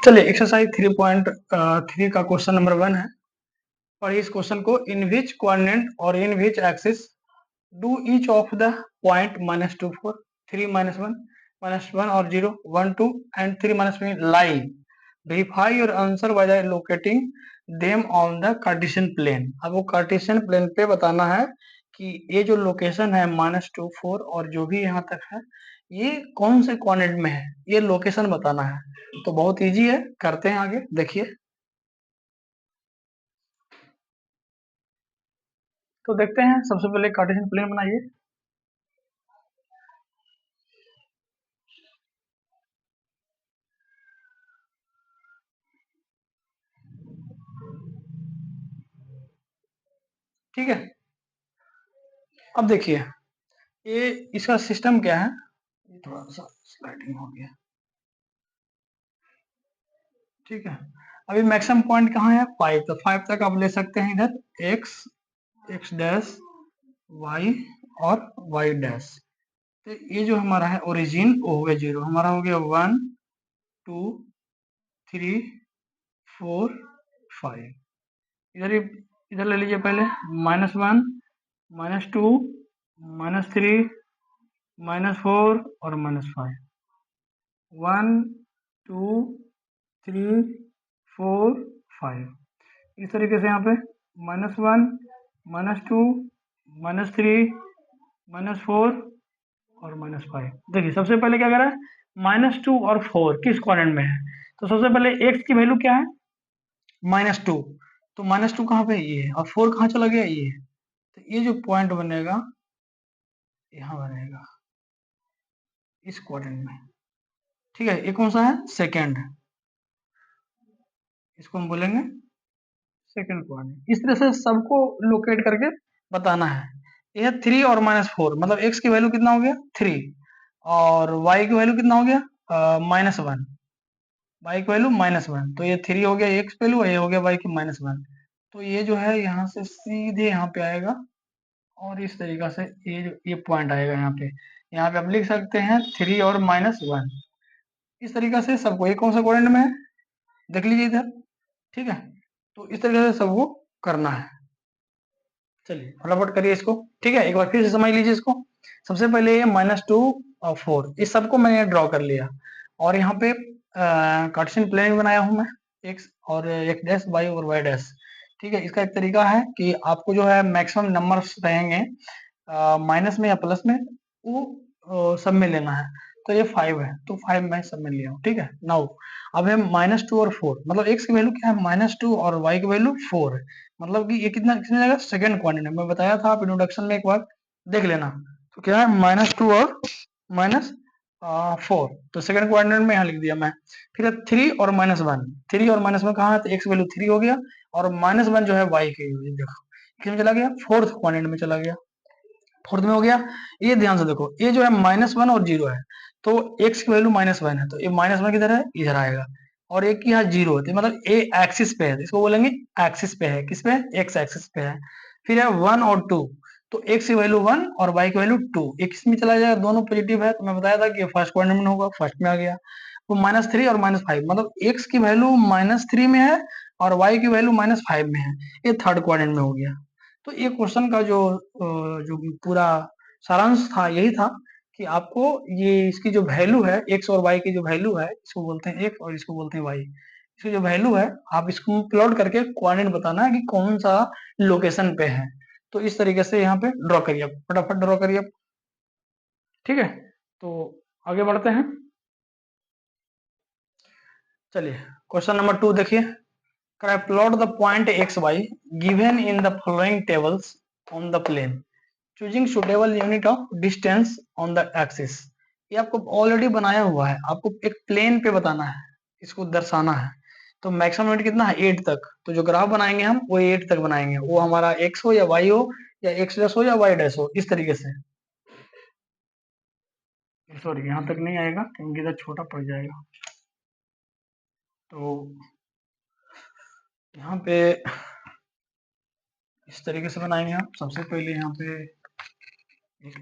चलिए एक्सरसाइज 3.3 का question number 1 है। और इस क्वेश्चन को इन विच कोऑर्डिनेट और in which axis do each of the point -2 4 3 -1 -1 और 0 1 2 and 3 -3 lie. Verify your answer by locating them on the Cartesian plane. अब वो कार्टेशियन प्लेन पे बताना है कि ये जो लोकेशन है -2 4 और जो भी यहाँ तक है ये कौन से कोऑर्डिनेट में है, ये लोकेशन बताना है। तो बहुत इजी है, करते हैं आगे। देखिए तो देखते हैं, सबसे पहले कार्टेशियन प्लेन बनाइए। ठीक है, अब देखिए ये इसका सिस्टम क्या है। ये थोड़ा सा स्लाइडिंग हो गया। ठीक है, अभी मैक्सिमम पॉइंट कहाँ है 5, तो 5 तक आप ले सकते हैं इधर x x डैश y और y डैश। तो ये जो हमारा है ओरिजिन वो हो गया 0, हमारा हो गया 1 2 3 4 5। इधर ले लीजिए पहले -1 -2 -3 -4 और -5। 1 2 3 4 5। इस तरीके से यहाँ पे -1 -2 -3 -4 और -5। देखिए सबसे पहले क्या करा है, -2 और 4 किस क्वाड्रेंट में है। तो सबसे पहले x की वैल्यू क्या है -2, तो -2 कहाँ पे ये है और 4 कहाँ चला गया ये है। तो ये जो पॉइंट बनेगा यहाँ बनेगा इस क्वाड्रेंट में। ठीक है, ये कौन सा है सेकंड, इसको हम बोलेंगे सेकंड क्वाड्रेंट। इस तरह से सबको लोकेट करके बताना है। ये 3 और -4 मतलब x की वैल्यू कितना हो गया 3 और y की वैल्यू कितना हो गया -1। y की वैल्यू -1, तो ये 3 हो गया x वैल्यू और ये हो गया y की -1। तो ये जो है यहाँ से सीधे यहाँ पे आएगा और इस तरीका से ये पॉइंट आएगा यहाँ पे आप लिख सकते हैं 3 और -1। इस तरीका से सबको, ये कौन सा क्वाड्रेंट में है देख लीजिए इधर। ठीक है, तो इस तरीके से सबको करना है। चलिए फटाफट करिए इसको। ठीक है, एक बार फिर से समझ लीजिए इसको। सबसे पहले ये -2 और 4 इस सबको मैंने ड्रॉ कर लिया और यहाँ पे कार्टेशियन प्लेन बनाया हूँ मैं, एक्स और x डैश y और y डैश। ठीक है, इसका एक तरीका है कि आपको जो है मैक्सिमम नंबर्स रहेंगे माइनस में या प्लस में, वो सब में लेना है। तो ये 5 है तो 5 मैं सब में लिया हूँ। ठीक है, नाउ अब है -2 और 4 मतलब x की वैल्यू क्या है -2 और y की वैल्यू 4 है। मतलब कि ये कितना किसमें जाएगा सेकंड क्वाड्रेंट में। मैं बताया था आप इंट्रोडक्शन में, एक बार देख लेना। तो क्या है -2 और -4, तो सेकंड क्वाड्रेंट में यहाँ लिख दिया मैं। फिर है 3 और -1, 3 और -1 कहाँ है तो x वैल्यू 3 हो गया और -1 जो है y की वैल्यू देखो किसमें चला गया फोर्थ क्वाड्रेंट में चला गया, फोर्थ में हो गया। ये ध्यान से देखो, ये जो है -1 और 0 है तो x की वैल्यू -1 है तो ये -1 किधर है इधर आएगा और एक की यहाँ 0 है, तो मतलब ए एक्सिस पे है, तो इसको बोलेंगे एक्सिस पे है। किस पे है एक्स एक्सिस पे है। फिर है 1 और 2, तो x की वैल्यू 1 और y की वैल्यू 2, एक इसमें चला जाएगा, दोनों पॉजिटिव है तो मैं बताया था कि फर्स्ट क्वाड्रेंट में होगा, फर्स्ट में आ गया। तो -3 और -5 मतलब x की वैल्यू -3 में है और y की वैल्यू -5 में है, ये थर्ड क्वाड्रेंट में हो गया। तो ये क्वेश्चन का जो पूरा सारांश था यही था कि आपको ये इसकी जो वैल्यू है x और y की जो वैल्यू है, इसको बोलते हैं x और इसको बोलते हैं y, इसकी जो वैल्यू है आप इसको प्लॉट करके कोऑर्डिनेट बताना है कि कौन सा लोकेशन पे है। तो इस तरीके से यहाँ पे ड्रॉ करिए आप, फटाफट ड्रॉ करिए आप। ठीक है, तो आगे बढ़ते हैं। चलिए क्वेश्चन नंबर 2 देखिए, plot the point X Y given in the following tables on the plane choosing suitable unit of distance on the axis. ये आपको ऑलरेडी बनाया हुआ है, आपको एक प्लेन पे बताना है, इसको दर्शाना है। तो मैक्सिमम यूनिट कितना है 8 तक, तो जो ग्राफ बनाएंगे हम वो 8 तक बनाएंगे, वो हमारा x हो या y हो या x डैश हो या y डैश हो, इस तरीके से। सॉरी यहाँ तक नहीं आएगा क्योंकि इधर छोटा पड़ जाएगा। तो यहाँ पे इस तरीके से बनाएंगे आप। सबसे पहले यहाँ पे एक